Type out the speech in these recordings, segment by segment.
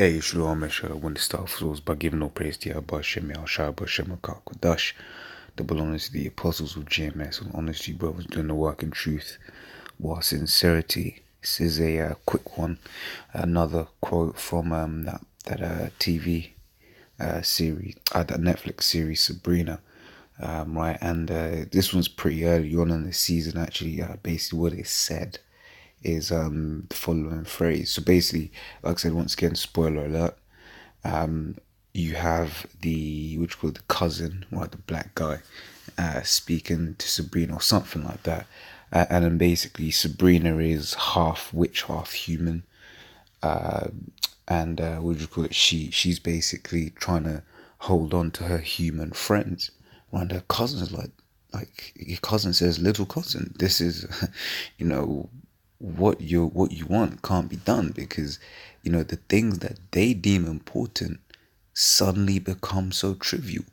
Hey, Shalom, when the start flows by giving no praise to Yahweh Shem Yahshua B'Shem HaKadosh, double honors to the apostles of GMS, and honors to you brothers doing the work in truth, while sincerity. This is a quick one, another quote from that TV series, that Netflix series Sabrina, right? And this one's pretty early on in the season. Actually, basically what it said is the following phrase. So basically, like I said, once again, spoiler alert. You have which called the cousin, right, the black guy, speaking to Sabrina or something like that, and then basically Sabrina is half witch, half human, and what do you call it? She's basically trying to hold on to her human friends, right? Her cousin's like your cousin says, little cousin, this is, what you want can't be done, because the things that they deem important suddenly become so trivial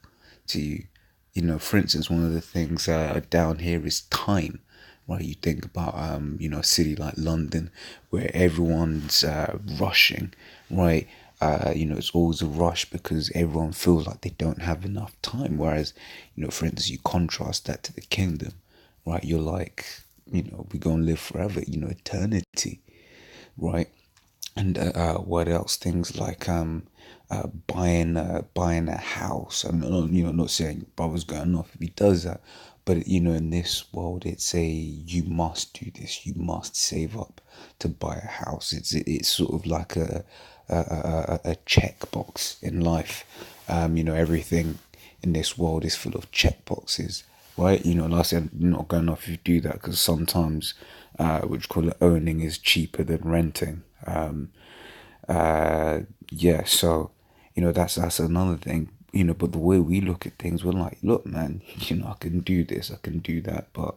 to you. For instance, one of the things down here is time, right? You think about a city like London, where everyone's rushing, right? It's always a rush because everyone feels like they don't have enough time. Whereas, for instance, you contrast that to the kingdom, right? You're like, we're gonna live forever, eternity, right? And what else? Things like buying a house. I'm not saying brother's going off if he does that, but in this world, it's you must do this. You must save up to buy a house. It's sort of like a checkbox in life. Everything in this world is full of checkboxes, right? Like I said, not going off if you do that, because sometimes, what you call it, owning is cheaper than renting. Yeah, so that's another thing. But the way we look at things, we're like, look, man, I can do this, I can do that, but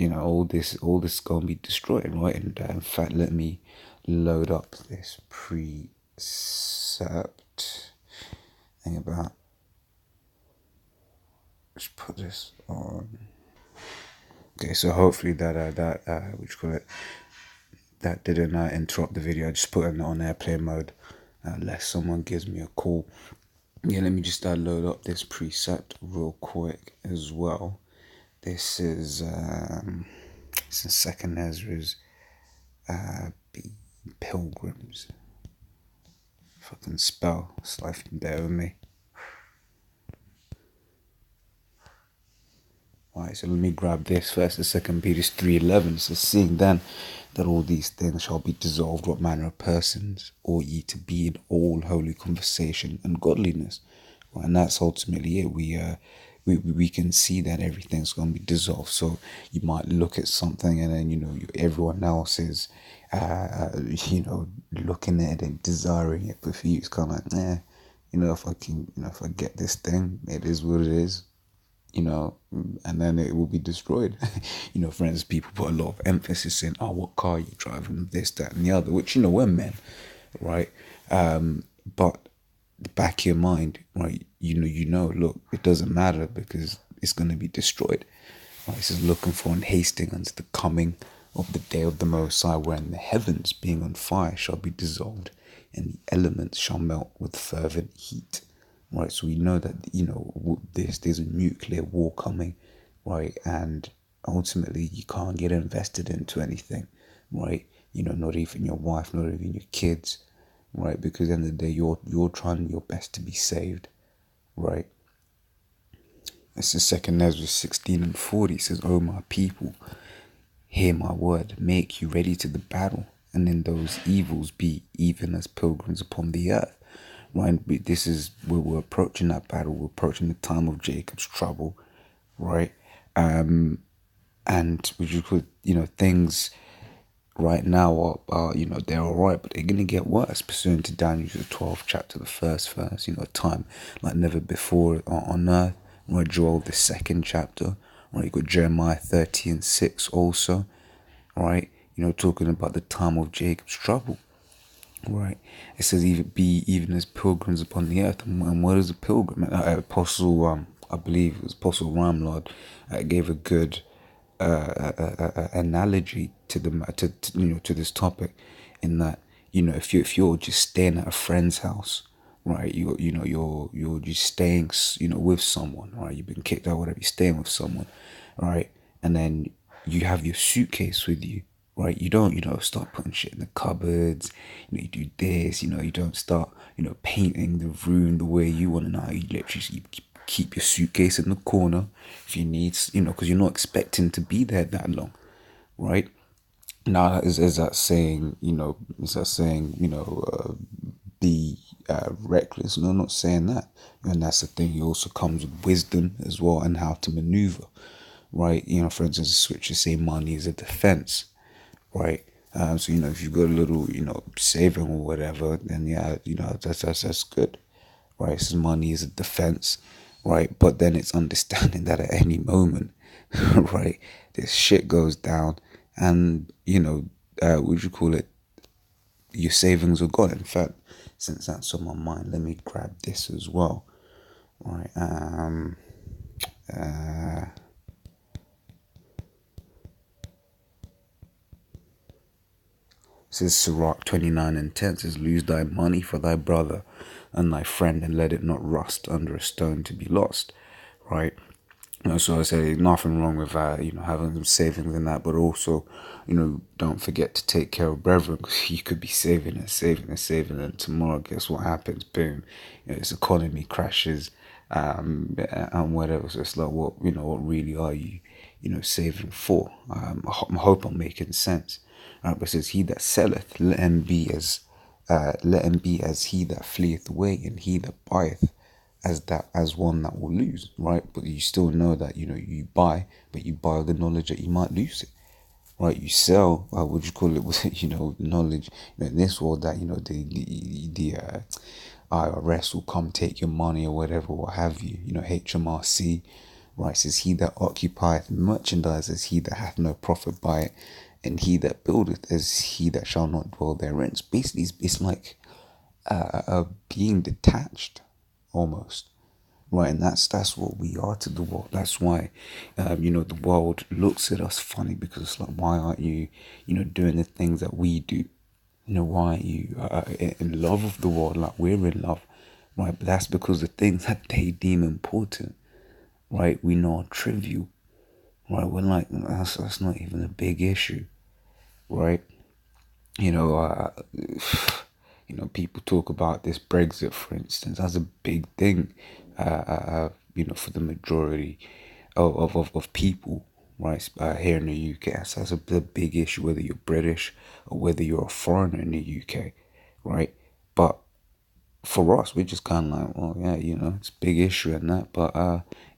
all this is gonna be destroyed, right? And in fact, let me load up this precept thing about. Let's put this on. Okay, so hopefully that what you call it, that didn't interrupt the video. I just put it on airplane mode, unless someone gives me a call. Yeah, let me just load up this precept real quick as well. This is Second Ezra's Pilgrims. If I can spell, it's life, bear with me. Alright, so let me grab this first. The Second Peter 3:11 says, seeing then that all these things shall be dissolved, what manner of persons ought ye to be in all holy conversation and godliness? Well, and that's ultimately it. We can see that everything's going to be dissolved. So you might look at something and then, everyone else is, looking at it and desiring it. But for you, it's kind of like, if I get this thing, it is what it is. And then it will be destroyed. For instance, people put a lot of emphasis in, oh, what car you driving, this, that, and the other, which, we're men, right? But the back of your mind, right, look, it doesn't matter because it's going to be destroyed. Right? It says, looking for and hasting unto the coming of the day of the Most High, wherein the heavens being on fire shall be dissolved, and the elements shall melt with fervent heat. Right, so we know that there's a nuclear war coming, right, and ultimately you can't get invested into anything, right? Not even your wife, not even your kids, right? Because at the end of the day, you're trying your best to be saved, right? This is Second Ezra 16:40. It says, "O my people, hear my word, make you ready to the battle, and in those evils be even as pilgrims upon the earth." Right, this is where we're approaching that battle. We're approaching the time of Jacob's trouble, right? And which you could, things right now are they're all right, but they're gonna get worse. Pursuant to Daniel the 12th chapter, the first verse, a time like never before on earth. Right, Joel the 2nd chapter. Right, you got Jeremiah 30:6 also. Right, talking about the time of Jacob's trouble. Right, it says even as pilgrims upon the earth. And what is a pilgrim? Apostle, I believe it was Apostle Ramlord, gave a good analogy to this topic, in that if you're just staying at a friend's house, right? You're just staying, with someone, right? You've been kicked out, whatever. You're staying with someone, right? And then you have your suitcase with you, right? You don't, start putting shit in the cupboards. You do this. You don't start, painting the room the way you want to. Now you literally keep your suitcase in the corner if you need, because you're not expecting to be there that long, right? Now, is that saying, be reckless? No, I'm not saying that. And that's the thing. It also comes with wisdom as well and how to maneuver, right? For instance, the scriptures say money is a defense, right? So, if you got a little, saving or whatever, then yeah, that's good, right? So money is a defense, right? But then it's understanding that at any moment, right, this shit goes down, and what would you call it? Your savings are gone. In fact, since that's on my mind, let me grab this as well, right? Says Sirach 29:10 says, "Lose thy money for thy brother and thy friend, and let it not rust under a stone to be lost," right? So I say nothing wrong with having some savings in that, but also, don't forget to take care of brethren, because you could be saving and saving and saving, and tomorrow, guess what happens? Boom, this economy crashes, and whatever. So it's like, what really are you, saving for? I hope I'm making sense. But it says, "He that selleth, let him be as he that fleeth away, and he that buyeth as one that will lose," right? But you still know that you buy, but you buy with the knowledge that you might lose it, right? You sell, what you call it, with knowledge, in this world, that the IRS will come take your money or whatever, what have you. HMRC, right? Says, "He that occupieth merchandise as he that hath no profit by it, and he that buildeth as he that shall not dwell therein." So basically, it's like being detached almost, right? And that's what we are to the world. That's why the world looks at us funny, because it's like, why aren't you doing the things that we do? Why aren't you in love with the world like we're in love, right? But that's because the things that they deem important, right, we know are trivial, right? We're like, that's not even a big issue, right? you know uh, People talk about this Brexit, for instance, as a big thing, for the majority of people, right, here in the UK. So that's a big issue, whether you're British or whether you're a foreigner in the UK, right? But for us, we're just kind of like, well, yeah, it's a big issue and that, but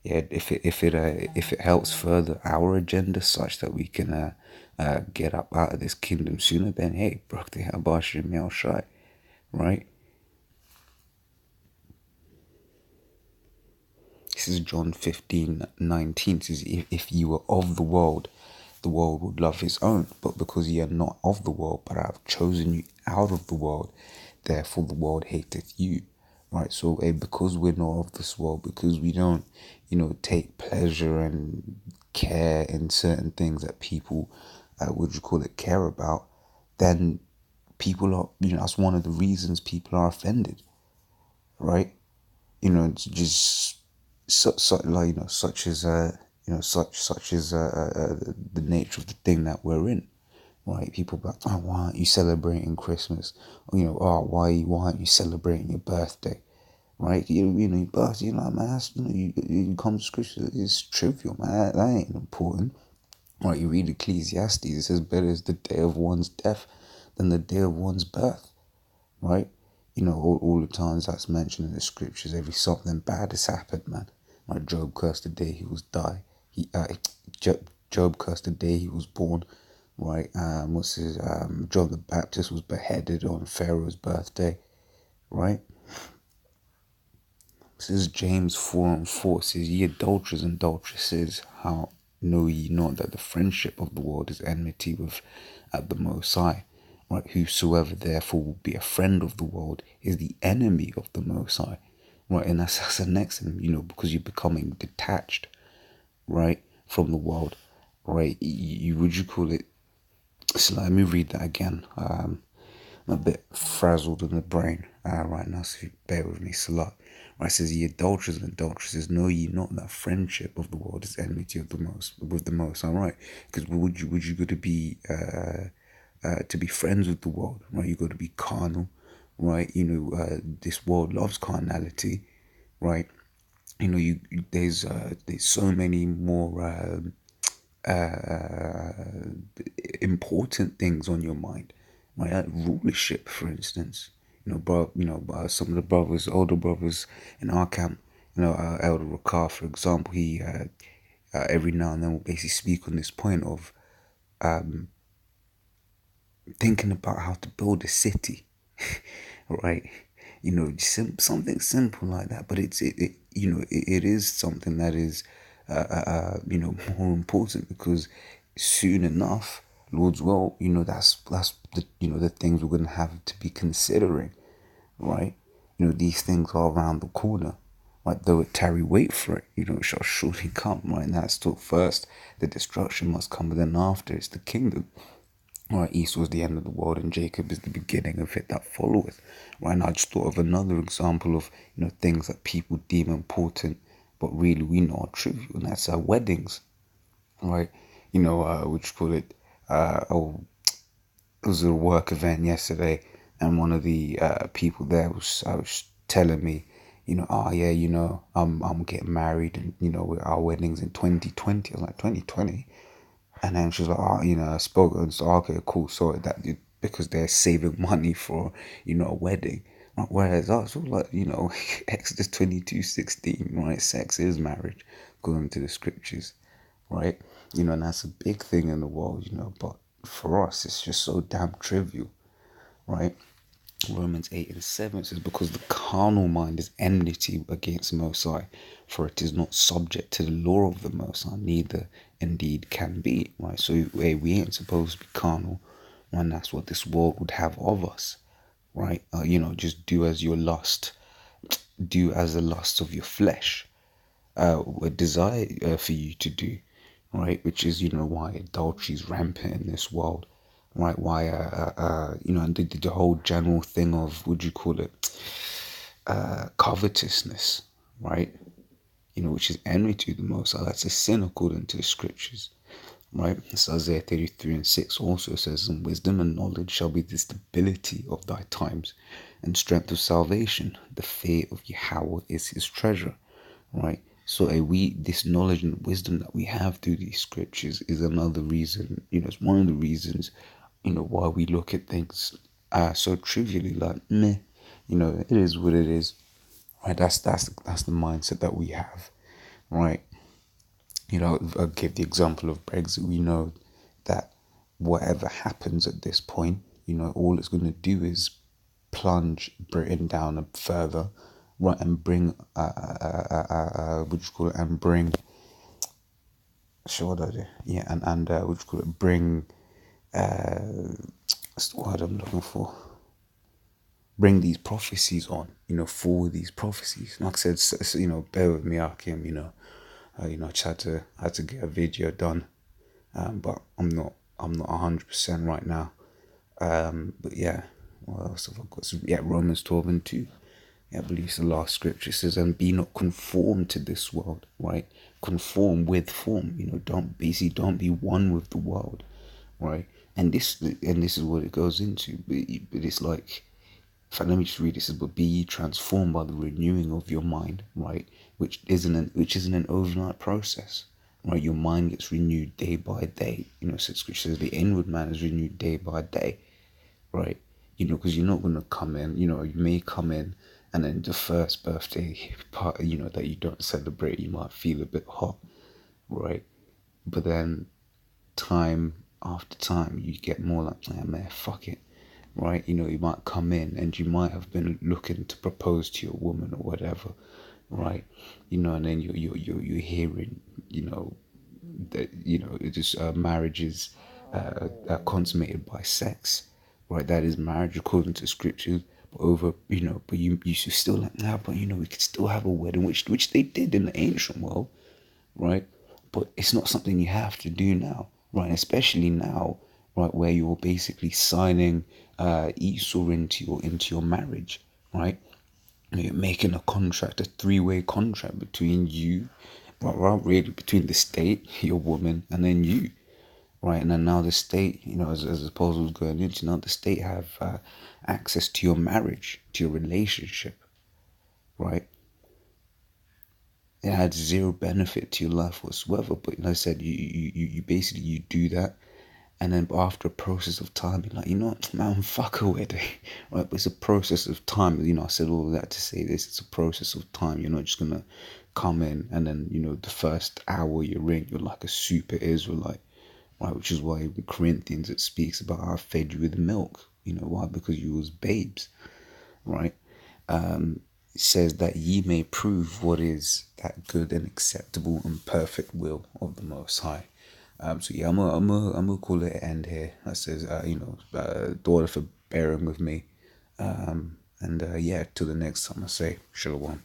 yeah, if it helps further our agenda such that we can get up out of this kingdom sooner, then hey, brakti habashi meal shy, right? This is John 15:19. It says, if you were of the world would love his own. But because ye are not of the world, but I have chosen you out of the world, therefore the world hateth you. Right? So because we're not of this world, because we don't, take pleasure and care in certain things that people, care about, then people are, that's one of the reasons people are offended, right? It's just like, such as the nature of the thing that we're in, right? People be like, oh, why aren't you celebrating Christmas? Or, oh, why aren't you celebrating your birthday? Right? Your birthday, man, that's, you come to scripture, it's trivial, man. That ain't important. Right? You read Ecclesiastes, it says, better is the day of one's death than the day of one's birth, right? All the times that's mentioned in the scriptures, every something bad has happened, man. Like Job cursed the day he was die. Job cursed the day he was born, right? John the Baptist was beheaded on Pharaoh's birthday, right? This is James 4:4. Says, "Ye adulterers and adulteresses, how know ye not that the friendship of the world is enmity with at the Most High? Right? Whosoever therefore will be a friend of the world is the enemy of the Most High." Right? And that's the next thing, because you're becoming detached, right, from the world, right? You would you call it? So let me read that again. I'm a bit frazzled in the brain right now, so bear with me, Salat. Right, it says, ye adulterers and adulteresses, know ye not that friendship of the world is enmity of the most with the most. All right, because would you go to be friends with the world? Right, you got to be carnal. Right, this world loves carnality. Right, there's so many more important things on your mind, right? Like rulership, for instance. Some of the brothers, older brothers in our camp, Elder Rakar, for example, he every now and then will basically speak on this point of thinking about how to build a city, right? Something simple like that, but it is something that is more important, because soon enough, Lord's will, that's the things we're gonna have to be considering, right? These things are around the corner. Right, though it tarry, wait for it, it shall surely come, right? And that's still first, the destruction must come, but then after it's the kingdom. Right, Esau is the end of the world and Jacob is the beginning of it that followeth. Right, and I just thought of another example of, things that people deem important, but really we know are trivial, and that's our weddings. Right, which call it, it was a work event yesterday, and one of the people there was telling me, oh yeah, I'm getting married, and our wedding's in 2020. I was like, 2020? And then she was like, oh, I spoke, and so okay, cool. So that because they're saving money for, a wedding. Right? Whereas us, we're like, Exodus 22:16, right? Sex is marriage, according to the scriptures, right? And that's a big thing in the world, but for us, it's just so damn trivial, right? Romans 8:7 says, because the carnal mind is enmity against the Most High, for it is not subject to the law of the Most High, neither indeed can be. Right, so we ain't supposed to be carnal when that's what this world would have of us. Right, just do as the lust of your flesh would desire for you to do. Right, which is why adultery is rampant in this world. Right, why and the whole general thing of, would you call it, covetousness, right? Which is enmity to the Most High. That's a sin according to the scriptures, right? So Isaiah 33:6 also says, and wisdom and knowledge shall be the stability of thy times, and strength of salvation. The fear of Yahweh is his treasure, right? So this knowledge and wisdom that we have through these scriptures is another reason, it's one of the reasons, why we look at things so trivially, like, meh, it is what it is, right? That's the mindset that we have, right? I'll give the example of Brexit. We know that whatever happens at this point, all it's going to do is plunge Britain down further, right, and bring what you call it, and bring, what I do? Yeah, and what you call it, bring what's the word I'm looking for? Bring these prophecies on, for these prophecies. Like I said, bear with me, Akim, I just had to get a video done, but I'm not 100% right now. But yeah, what else have I got? So, yeah, Romans 12:2. Yeah, I believe it's the last scripture. It says, and be not conformed to this world, right? Conform with form, don't be one with the world, right? And this is what it goes into. But it's like, let me just read this. But be ye transformed by the renewing of your mind, right? Which isn't an overnight process, right? Your mind gets renewed day by day. So scripture says the inward man is renewed day by day, right? Because you're not going to come in, you may come in, and then the first birthday party, that you don't celebrate, you might feel a bit hot, right? But then time after time, you get more like, man, fuck it, right? You might come in and you might have been looking to propose to your woman or whatever, right? And then you're hearing, that it just marriages consummated by sex, right? That is marriage according to scriptures. But you should still like, but we could still have a wedding, which they did in the ancient world, right? But it's not something you have to do now, right? Especially now, right? Where you're basically signing Esau into your marriage, right? You're making a contract, a three-way contract between you, well, really between the state, your woman, and then you, right? And then now the state, as the proposal was going into, now the state have access to your marriage, to your relationship, right? It had zero benefit to your life whatsoever. But I said, you basically you do that, and then after a process of time, you're like, what, man, fuck a wedding, right? But it's a process of time. I said all of that to say this. It's a process of time. You're not just gonna come in and then the first hour you're in, you're like a super Israelite, right? Which is why in Corinthians it speaks about I fed you with milk. Why? Because you was babes, right? It says that ye may prove what is that good and acceptable and perfect will of the Most High. So yeah, I'm gonna call it an end here. That says, daughter for bearing with me. And yeah, till the next time I say shalom.